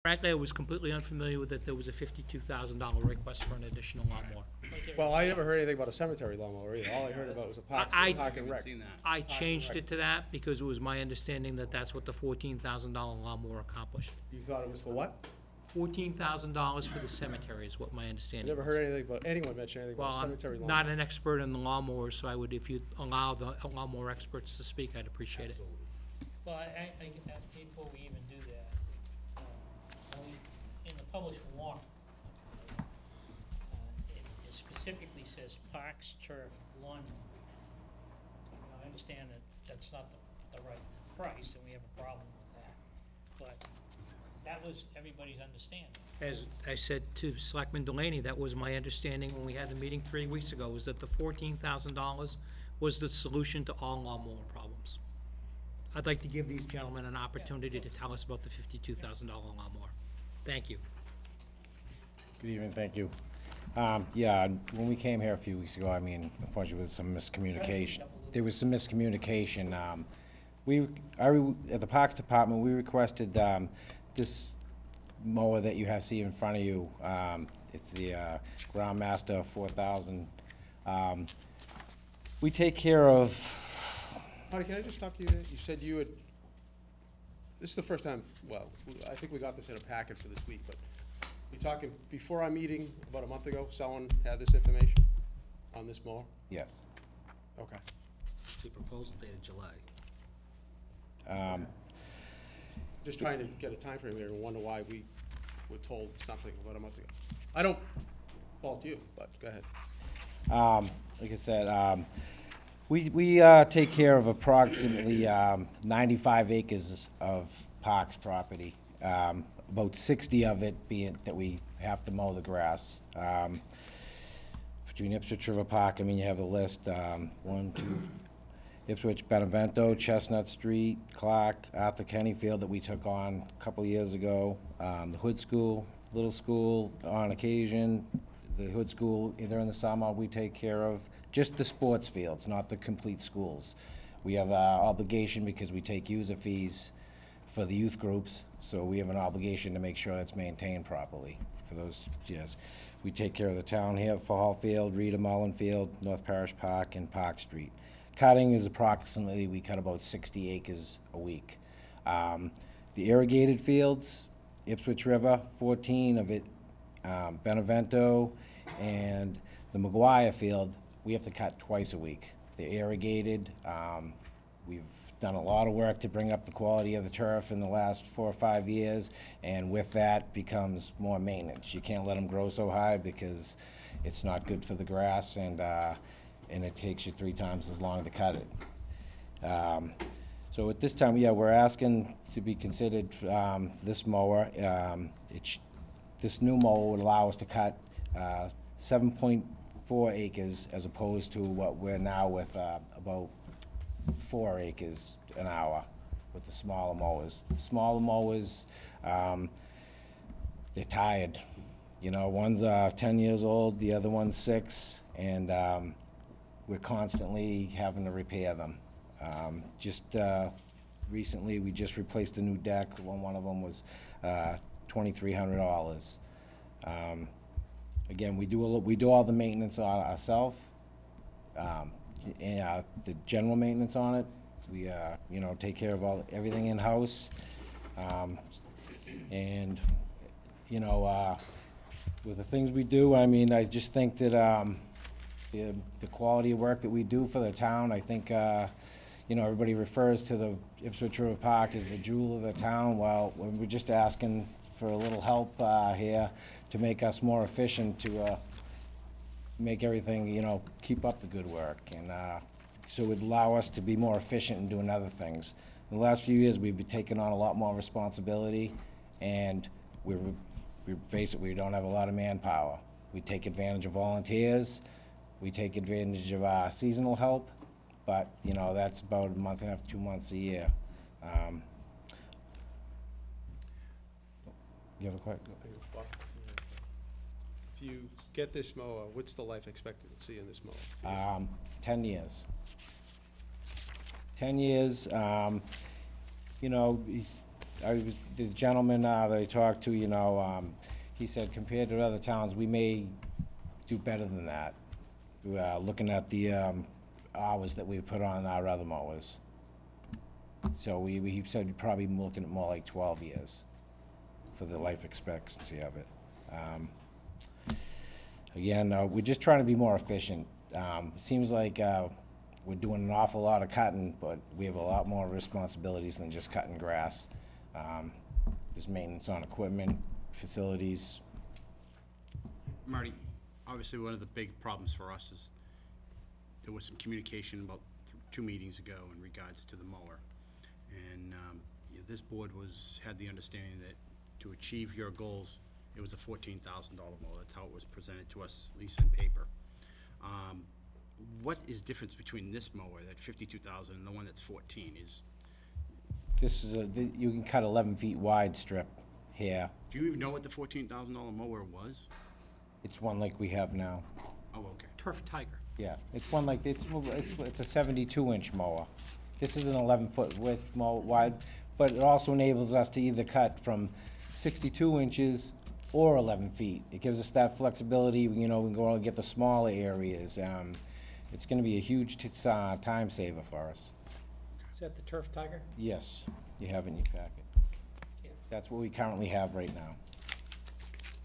Frankly, I was completely unfamiliar with that there was a $52,000 request for an additional lawnmower. Well, I never heard anything about a cemetery lawnmower either. All I heard about was a park and rec. I changed it to that because it was my understanding that that's what the $14,000 lawnmower accomplished. You thought it was for what? $14,000 for the cemetery is what my understanding Never was. heard anything about, anyone mention anything about Well, a I'm cemetery lawnmower. not an expert in the lawnmowers, so I would, if you allow the lawnmower experts to speak, I'd appreciate it. Well, I before we even do that, in the published warrant, it specifically says parks, turf, lawn. I understand that that's not the right price, and we have a problem with that, but that was everybody's understanding. As I said to Selectman Delaney, that was my understanding when we had the meeting 3 weeks ago, was that the $14,000 was the solution to all lawnmower problems. I'd like to give these gentlemen an opportunity to tell us about the $52,000 lawnmower. Thank you. Good evening, thank you. Yeah, when we came here a few weeks ago, I mean, unfortunately, there was some miscommunication. There was some miscommunication. At the Parks Department, we requested this mower that you see in front of you. It's the Groundmaster 4000. We take care of. Marty, can I just stop you there? You said you had, this is the first time, well, I think we got this in a packet for this week, but you're talking, before our meeting about a month ago, someone had this information on this mower? Yes. Okay. The proposal dated July. Just trying to get a time frame here and wonder why we were told something about a month ago. I don't fault you, but go ahead. Like I said, we take care of approximately 95 acres of parks property, about 60 of it being that we have to mow the grass. Between Ipswich River Park, I mean, you have a list, 1, 2, Ipswich, Benevento, Chestnut Street, Clark, Arthur Kenny Field that we took on a couple years ago, the Hood School, Little School on occasion, the Hood School either in the summer we take care of, just the sports fields, not the complete schools. We have an obligation because we take user fees for the youth groups, so we have an obligation to make sure that's maintained properly for those, yes. We take care of the town here for Hall Field, Rita Mullen Field, North Parish Park, and Park Street. Cutting is approximately, we cut about 60 acres a week. The irrigated fields, Ipswich River, 14 of it, Benevento, and the McGuire Field, we have to cut twice a week. They're irrigated. We've done a lot of work to bring up the quality of the turf in the last 4 or 5 years, and with that becomes more maintenance. You can't let them grow so high because it's not good for the grass, and it takes you 3 times as long to cut it. So at this time, yeah, we're asking to be considered this mower. This new mower would allow us to cut 7.4 acres as opposed to what we're now with about 4 acres an hour with the smaller mowers. The smaller mowers, they're tired. You know, one's 10 years old, the other one's 6, and we're constantly having to repair them. Recently, we just replaced a new deck. One of them was $2,300. Again, we do all the maintenance ourselves, and the general maintenance on it. We take care of everything in house, and with the things we do, I mean, I just think that the quality of work that we do for the town, I think, everybody refers to the Ipswich River Park as the jewel of the town. Well, we're just asking for a little help here to make us more efficient, to make everything, keep up the good work. And so it would allow us to be more efficient in doing other things. In the last few years, we've been taking on a lot more responsibility, and we don't have a lot of manpower. We take advantage of volunteers. We take advantage of seasonal help, but that's about a month and a half, 2 months a year. You have a question? If you get this mower, what's the life expectancy in this mower? 10 years. 10 years. the gentleman that I talked to, you know, he said compared to other towns, we may do better than that. Looking at the hours that we put on our other mowers. So he said we're probably looking at more like 12 years for the life expectancy of it. Again, we're just trying to be more efficient. Seems like we're doing an awful lot of cutting, but we have a lot more responsibilities than just cutting grass. There's maintenance on equipment, facilities. Marty, obviously one of the big problems for us is there was some communication about 2 meetings ago in regards to the mower. And this board had the understanding that to achieve your goals, it was a $14,000 mower. That's how it was presented to us, at least in paper. What is difference between this mower, that 52,000, and the one that's 14? This is you can cut 11 feet wide strip here. Do you even know what the $14,000 mower was? It's one like we have now. Oh, okay. Turf Tiger. Yeah, it's one like, it's a 72-inch mower. This is an 11-foot width wide, but it also enables us to either cut from 62 inches or 11 feet. It gives us that flexibility, you know, we can go and get the smaller areas. It's gonna be a huge time saver for us. Is that the Turf Tiger? Yes, you have it in your packet. Yeah. That's what we currently have right now.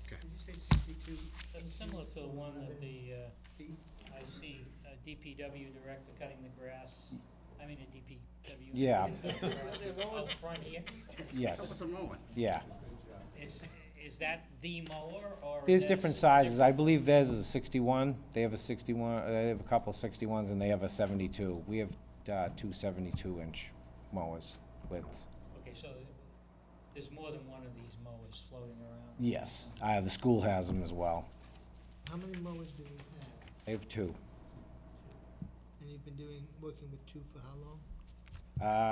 Okay. Did you say 62? That's similar to the one that I see DPW director cutting the grass, I mean the DPW. Yeah. Out front here. Yes, What's the mower? yeah. Is that the mower, or? There's that's different sizes. I believe theirs is a 61. They have a 61, they have a couple 61s, and they have a 72. We have 2 72-inch mowers with, Okay, so there's more than one of these mowers floating around? yes, the school has them as well. How many mowers do we have? They have 2. And you've been working with 2 for how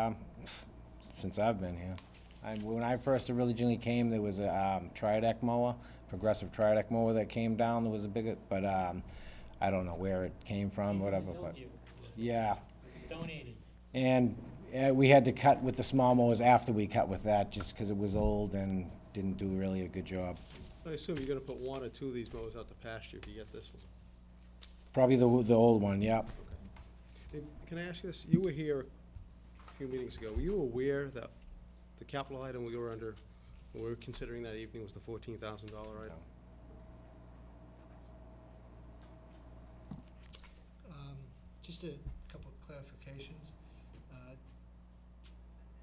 long? Since I've been here. When I first originally came, there was a Triadec mower, progressive Triadec mower that came down. There was a bigger, but I don't know where it came from, whatever. But yeah, Donated. and we had to cut with the small mowers after we cut with that, just because it was old and didn't do really a good job. I assume you're gonna put 1 or 2 of these mowers out to pasture if you get this one. Probably the old one, yep. Hey, can I ask you this? You were here a few meetings ago. Were you aware that the capital item we were under, when we were considering that evening, was the $14,000 item? Just a couple of clarifications.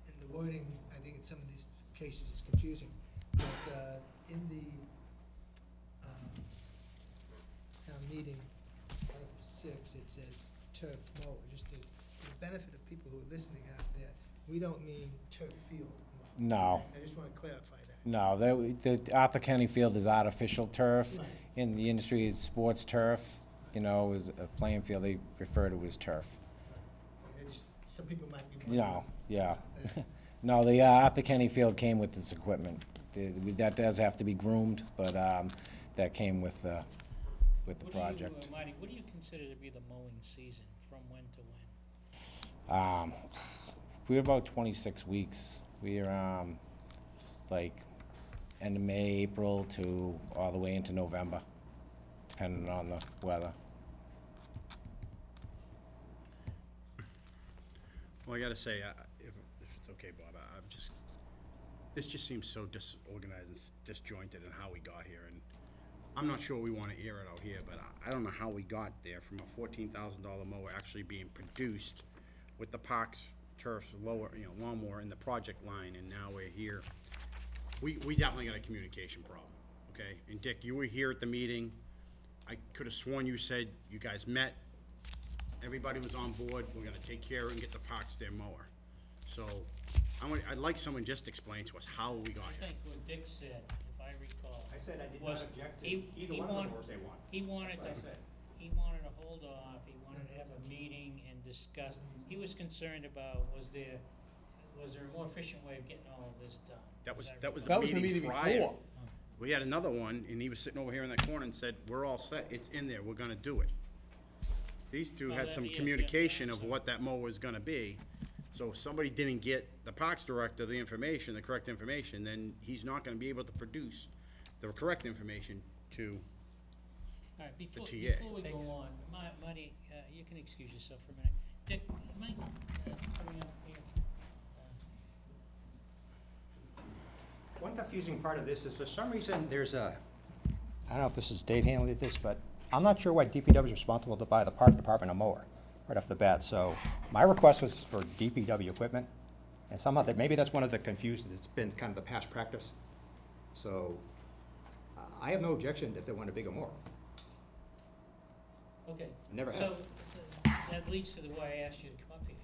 In the wording, I think in some of these cases it's confusing, but in the town meeting, Article 6, it says turf mower, just for the benefit of people who are listening out there, we don't mean turf field mower. No. I just want to clarify that. No, the Arthur County Field is artificial turf. Right. In the industry, it's sports turf. You know, is a playing field, they refer to as turf. Some people might be. No, yeah. No, the Arthur County Field came with its equipment. That does have to be groomed, but that came with the project. Marty, what do you consider to be the mowing season, from when to when? We're about 26 weeks. We're like end of May, April to all the way into November, depending on the weather. Well, I gotta say, if it's okay, Bob, this just seems so disorganized and disjointed in how we got here, and I'm not sure we wanna air it out here, but I don't know how we got there from a $14,000 mower actually being produced with the Parks Turf's lawnmower in the project line, and now we're here. We definitely got a communication problem, okay? And Dick, you were here at the meeting. I could have sworn you said you guys met, everybody was on board, we're gonna take care of it and get the Parks their mower. So, I'd like someone just to explain to us how we got I here. think what Dick said, if I recall. I said I did was not object to he- either he one of the want- mowers they want. He wanted That's what I to, said. he wanted to hold off, he wanted to have a meeting and discuss. He was concerned about, was there a more efficient way of getting all of this done? That was As I the recall. That was the meeting prior. before. We had another one, and he was sitting over here in that corner and said, we're all set, it's in there, we're gonna do it. These two Well, had that- some yes, yeah, communication yeah, of so- what that mower was gonna be, So if somebody didn't get the Parks Director the information, the correct information, then he's not gonna be able to produce the correct information to, All right, before TA. we go on, Marty, you can excuse yourself for a minute. Dick, am I coming up here? One confusing part of this is for some reason there's a, I don't know if this is Dave handling this, but I'm not sure why DPW is responsible to buy the park department a mower right off the bat. So my request was for DPW equipment, and somehow that maybe that's one of the confusions. It's been kind of the past practice. So I have no objection if they want a bigger mower. Okay. Never So have. that leads to the why I asked you to come up here.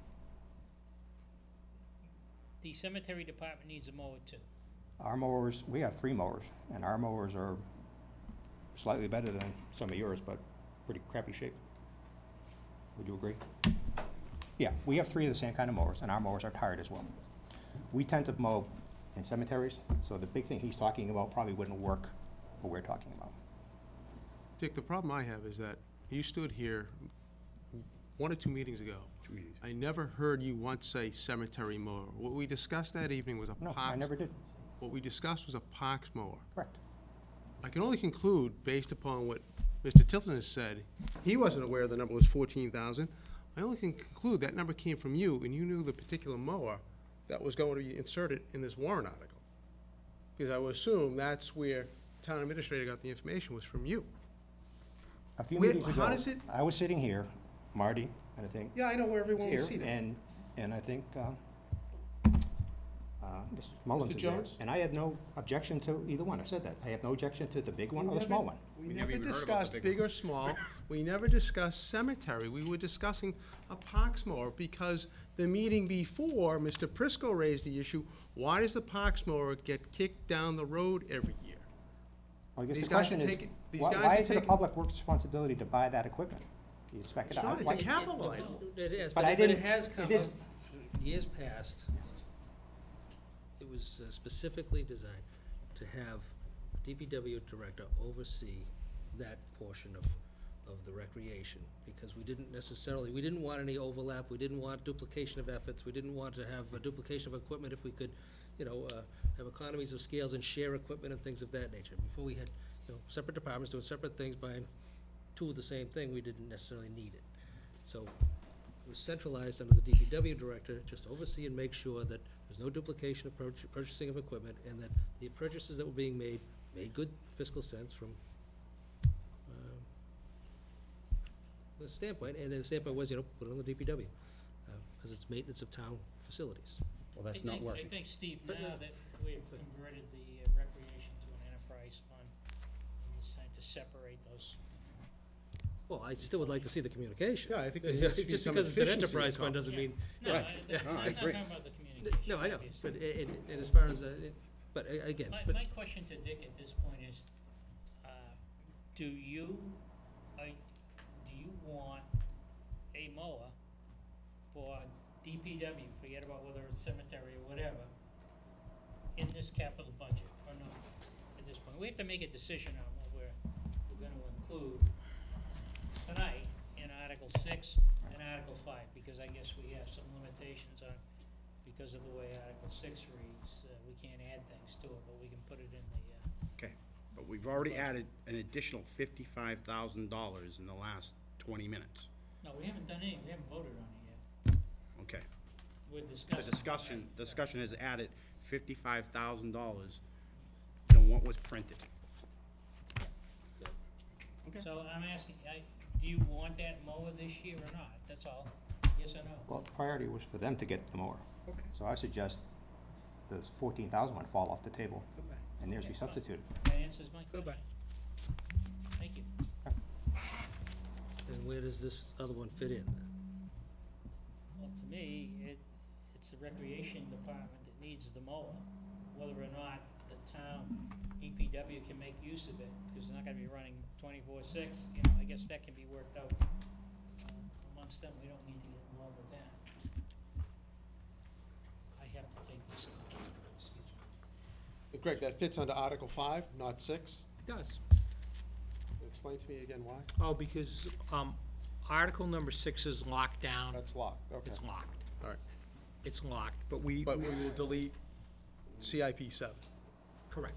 The cemetery department needs a mower too. Our mowers, we have 3 mowers, and our mowers are slightly better than some of yours, but pretty crappy shape. Would you agree? Yeah, we have 3 of the same kind of mowers, and our mowers are tired as well. We tend to mow in cemeteries, so the big thing he's talking about probably wouldn't work what we're talking about. Dick, the problem I have is that you stood here 1 or 2 meetings ago. 2 meetings. I never heard you once say cemetery mower. What we discussed that evening was a No, parks. I never did. What we discussed was a parks mower. Correct. I can only conclude, based upon what Mr. Tilton has said, he wasn't aware the number was 14,000. I only can conclude that number came from you, and you knew the particular mower that was going to be inserted in this warrant article. Because I would assume that's where town administrator got the information, was from you. A few Wait, meetings ago, how does it- I was sitting here, Marty, and I think Yeah, I know where everyone here, was seated. and I think Mr. Mullins Mr. is there. Jones? And I had no objection to either one. I said that. I have no objection to the big one or the small one. We We never never even heard about the discussed big big or small. We never discussed cemetery. We were discussing a parks mower because the meeting before, Mr. Prisco raised the issue, why does the parks mower get kicked down the road every year? Well, I guess These the guys are question is, taking- these why guys why are is it the taking- public works responsibility to buy that equipment? You spec it It's out. not, it's Why- a capital item. It is, But but I it didn't- has come it is- up, years past. It was specifically designed to have DPW director oversee that portion of the recreation, because we didn't necessarily, we didn't want any overlap, we didn't want duplication of efforts, we didn't want to have a duplication of equipment if we could, have economies of scales and share equipment and things of that nature. Before we had, separate departments doing separate things, buying 2 of the same thing, we didn't necessarily need it. So it was centralized under the DPW director, just to oversee and make sure that there's no duplication of purchasing of equipment, and that the purchases that were being made good fiscal sense from the standpoint, and the standpoint was, put it on the DPW, because it's maintenance of town facilities. Well, that's I not think- working. I think, Steve, now that we've converted the recreation to an enterprise fund, it's time to separate those. Well, I still would like to see the communication. Yeah, I think there needs to be Just some because it's an efficiency enterprise fund involved. doesn't mean, No, Right. I'm No, I not agree. talking about the communication. no, I know, obviously. but and as far as, again, My, but. my question to Dick at this point is, do you want a mower for DPW, forget about whether it's cemetery or whatever, in this capital budget or not, at this point? We have to make a decision on what we're gonna include tonight in Article 6 and Article 5, because I guess we have some limitations on, because of the way Article 6 reads, we can't add things to it, but we can put it in the, Okay, but we've already added an additional $55,000 in the last 20 minutes. no, we haven't done anything, we haven't voted on it yet. Okay. We're The discussing. discussion has added $55,000 to what was printed. Okay. So I'm asking, do you want that mower this year or not? That's all. Yes or no? Well, the priority was for them to get the mower. Okay. So I suggest this 14,000 one fall off the table, and theirs be Okay, fine. substituted. That answers my Go question. Thank you. And where does this other one fit in? Well, to me, it's the recreation department that needs the mower. Whether or not the town DPW can make use of it, because they're not gonna be running 24/6, I guess that can be worked out amongst them. We don't need to get involved with that. I have to take this. Excuse me. Greg, that fits under Article 5, not 6. Does. Explain to me again why. Oh, because, Article number 6 is locked down. That's locked, okay. It's locked. All right. it's locked, but we, But we will delete CIP 7. correct.